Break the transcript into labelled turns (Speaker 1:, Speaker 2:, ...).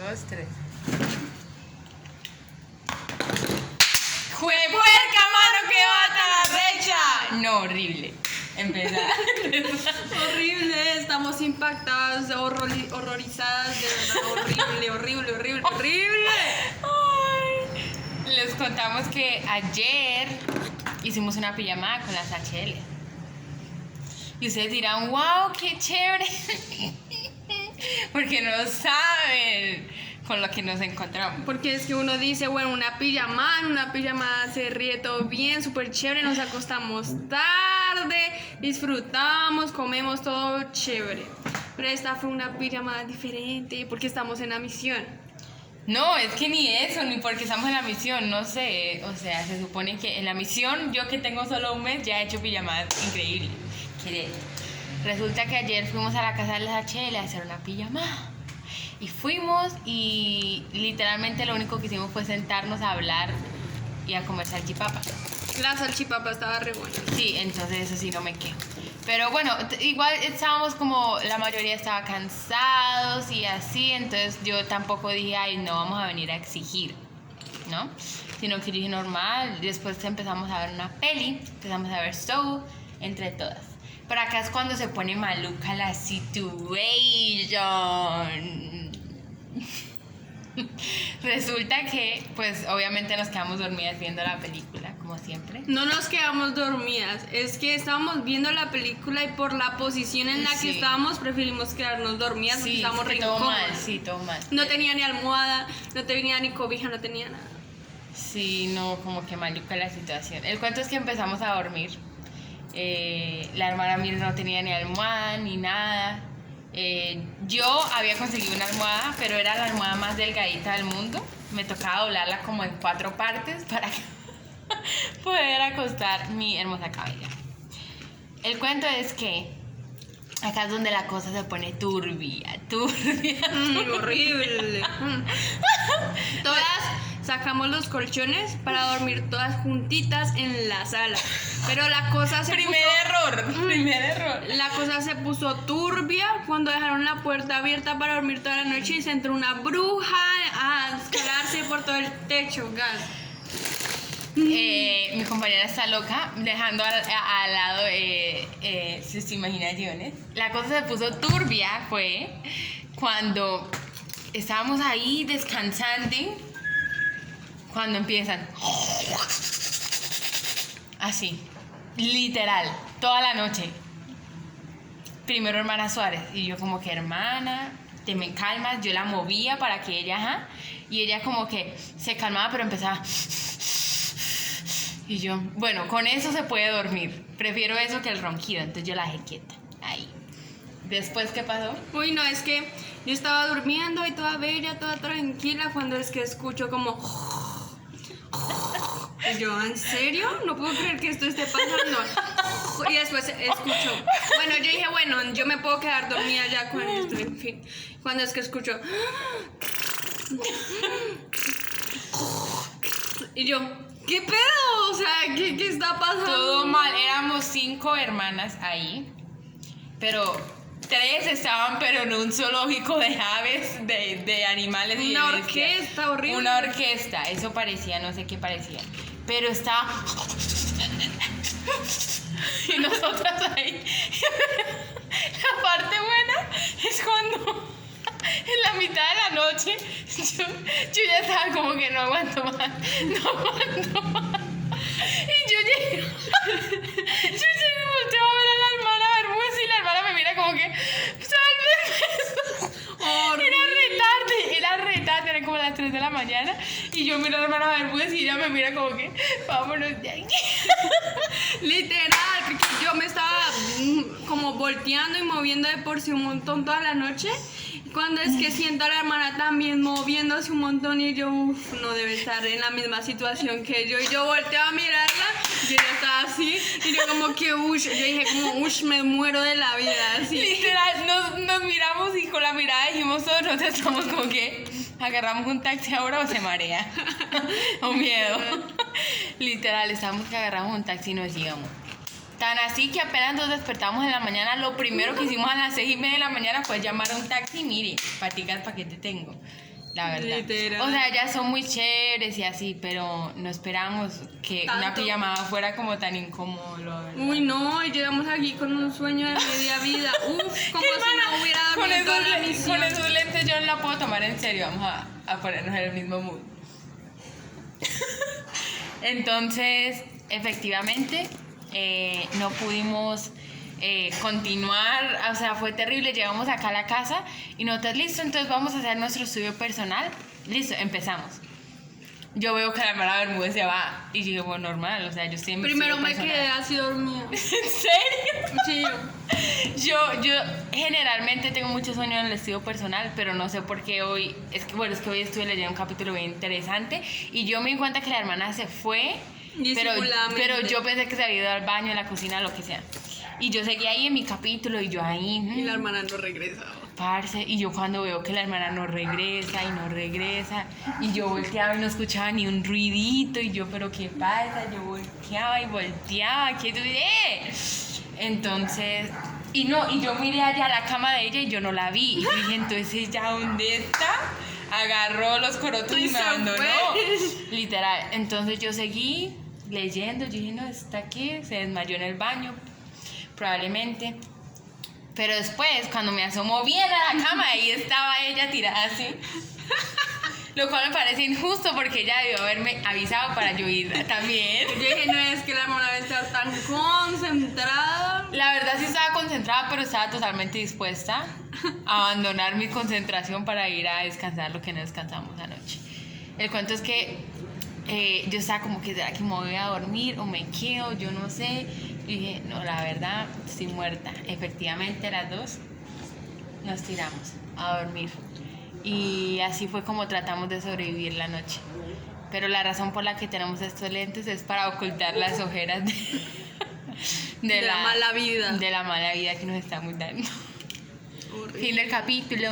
Speaker 1: 2, 3. ¡Juepuerca, mano, que bata la recha! No, horrible. Empezar.
Speaker 2: Horrible, estamos impactadas, horrorizadas, de verdad, horrible.
Speaker 1: Ay. Les contamos que ayer hicimos una pijamada con las HL. Y ustedes dirán, wow, qué chévere. Porque no saben con lo que nos encontramos.
Speaker 2: Porque es que uno dice, bueno, una pijamada se ríe todo bien, súper chévere, nos acostamos tarde, disfrutamos, comemos todo chévere. Pero esta fue una pijamada diferente porque estamos en la misión.
Speaker 1: No, es que ni eso, ni porque estamos en la misión, no sé. O sea, se supone que en la misión, yo que tengo solo un mes, ya he hecho pijamadas increíbles. Resulta que ayer fuimos a la casa de las HL a hacer una pijamada. Y fuimos y literalmente lo único que hicimos fue sentarnos a hablar y a comer salchipapa.
Speaker 2: La salchipapa estaba re buena.
Speaker 1: Sí, entonces eso sí no me quejo. Pero bueno, igual estábamos como, la mayoría estaba cansados y así, entonces yo tampoco dije, ay, no vamos a venir a exigir, ¿no? Sino que dije normal, después empezamos a ver una peli, empezamos a ver Soul, entre todas. Pero acá es cuando se pone maluca la situation. Resulta que, pues, obviamente nos quedamos dormidas viendo la película, como siempre.
Speaker 2: No nos quedamos dormidas, es que estábamos viendo la película y por la posición en la que estábamos preferimos quedarnos dormidas porque estábamos re
Speaker 1: todo
Speaker 2: incómodas.
Speaker 1: mal, sí, todo mal.
Speaker 2: No tenía ni almohada, no tenía ni cobija, no tenía nada.
Speaker 1: Sí, no, como que maluca la situación. El cuento es que empezamos a dormir. La hermana mía no tenía ni almohada ni nada. Yo había conseguido una almohada, pero era la almohada más delgadita del mundo. Me tocaba doblarla como en 4 partes para poder acostar mi hermosa cabella. El cuento es que acá es donde la cosa se pone turbia.
Speaker 2: Horrible. Todas sacamos los colchones para dormir todas juntitas en la sala. Pero la cosa se
Speaker 1: Primer error.
Speaker 2: La cosa se puso turbia cuando dejaron la puerta abierta para dormir toda la noche y se entró una bruja a escalarse por todo el techo, gas.
Speaker 1: Mi compañera está loca, dejando al lado sus imaginaciones. La cosa se puso turbia fue cuando estábamos ahí descansando, cuando empiezan así, literal, toda la noche. Primero hermana Suárez y yo como que hermana, te me calmas, yo la movía para que ella, y ella como que se calmaba pero empezaba. Y yo, bueno, con eso se puede dormir. Prefiero eso que el ronquido. Entonces yo la dejé quieta. Ahí. Después, ¿qué pasó?
Speaker 2: Uy, no, es que yo estaba durmiendo y toda bella, toda tranquila, cuando es que escucho como... Y yo, ¿en serio? No puedo creer que esto esté pasando. Y después escucho... Bueno, yo dije, bueno, yo me puedo quedar dormida ya con esto, en fin. Cuando es que escucho... Y yo... ¿Qué pedo? O sea, ¿qué está pasando?
Speaker 1: Todo mal. Éramos 5 hermanas ahí. Pero 3 estaban pero en un zoológico de aves, de animales.
Speaker 2: Una orquesta horrible.
Speaker 1: Una orquesta. Eso parecía, no sé qué parecía. Pero estaba... Y nosotras ahí. La parte buena es cuando... En la mitad de la noche yo ya estaba como que no aguanto más. Y yo llegué y volteo a ver a la hermana Bermúdez y la hermana me mira como que ¡sálvenme! Era re tarde, eran como las 3 de la mañana y yo miro a la hermana Bermúdez y ella me mira como que vámonos de aquí.
Speaker 2: Literal, porque yo me estaba como volteando y moviendo de por sí un montón toda la noche. Cuando es que siento a la hermana también moviéndose un montón y yo, no debe estar en la misma situación que yo. Y yo volteo a mirarla y ella estaba así. Y yo como que, yo dije como, me muero de la vida, así.
Speaker 1: Literal, nos miramos y con la mirada dijimos todos, nosotros estamos como que agarramos un taxi ahora o se marea. O miedo. Literal, estábamos que agarramos un taxi y nos íbamos. Tan así que apenas nos despertamos en la mañana, lo primero que hicimos a las 6:30 de la mañana fue llamar a un taxi. Mire, paticas, ¿para qué te tengo? la verdad.
Speaker 2: Literal.
Speaker 1: O sea, ellas son muy chéveres y así, pero no esperábamos que una
Speaker 2: Tanto.
Speaker 1: pijamada fuera como tan incómodo, la verdad.
Speaker 2: Uy, no, y llegamos aquí con un sueño de media vida. Uf, como si no hubiera
Speaker 1: con
Speaker 2: dormido toda la
Speaker 1: esos,
Speaker 2: misión.
Speaker 1: con esos lentes yo no la puedo tomar en serio. Vamos a ponernos en el mismo mood. Entonces, efectivamente, no pudimos continuar. O sea, fue terrible. Llegamos acá a la casa y nosotros, listo, entonces vamos a hacer nuestro estudio personal. Listo, empezamos. Yo veo que la hermana Bermúdez se va y dije, bueno, normal, o sea, yo estoy en mi
Speaker 2: Primero
Speaker 1: estudio
Speaker 2: me
Speaker 1: personal.
Speaker 2: quedé así dormida.
Speaker 1: ¿En serio?
Speaker 2: Sí,
Speaker 1: Yo generalmente tengo mucho sueño en el estudio personal, pero no sé por qué hoy, es que hoy estuve leyendo un capítulo bien interesante y yo me di cuenta que la hermana se fue,
Speaker 2: Disimuladamente.
Speaker 1: pero yo pensé que se había ido al baño, a la cocina, lo que sea. Y yo seguía ahí en mi capítulo y yo ahí,
Speaker 2: y la hermana no regresaba.
Speaker 1: parce, y yo cuando veo que la hermana no regresa y no regresa, y yo volteaba y no escuchaba ni un ruidito, y yo, pero ¿qué pasa? Yo volteaba y volteaba, ¿qué duré? Entonces, y yo miré allá a la cama de ella y yo no la vi, y yo dije, entonces ¿ella dónde está? Agarró los corotos y
Speaker 2: Y
Speaker 1: me
Speaker 2: se
Speaker 1: abandonó,
Speaker 2: fue.
Speaker 1: literal. Entonces yo seguí leyendo, yo dije, no, está aquí, se desmayó en el baño, probablemente. Pero después, cuando me asomó bien a la cama, ahí estaba ella tirada así. Lo cual me parece injusto porque ella debió haberme avisado para yo ir también.
Speaker 2: Yo dije, no es que la hermana debe estar tan concentrada.
Speaker 1: La verdad sí estaba concentrada, pero estaba totalmente dispuesta a abandonar mi concentración para ir a descansar lo que no descansamos anoche. El cuento es que yo estaba como que, ¿será que me voy a dormir o me quedo? Yo no sé. Y dije, no, la verdad, estoy muerta. Efectivamente, las dos nos tiramos a dormir. Y así fue como tratamos de sobrevivir la noche. Pero la razón por la que tenemos estos lentes es para ocultar las ojeras de
Speaker 2: la mala vida.
Speaker 1: De la mala vida que nos estamos dando.
Speaker 2: Horrible.
Speaker 1: Fin del capítulo.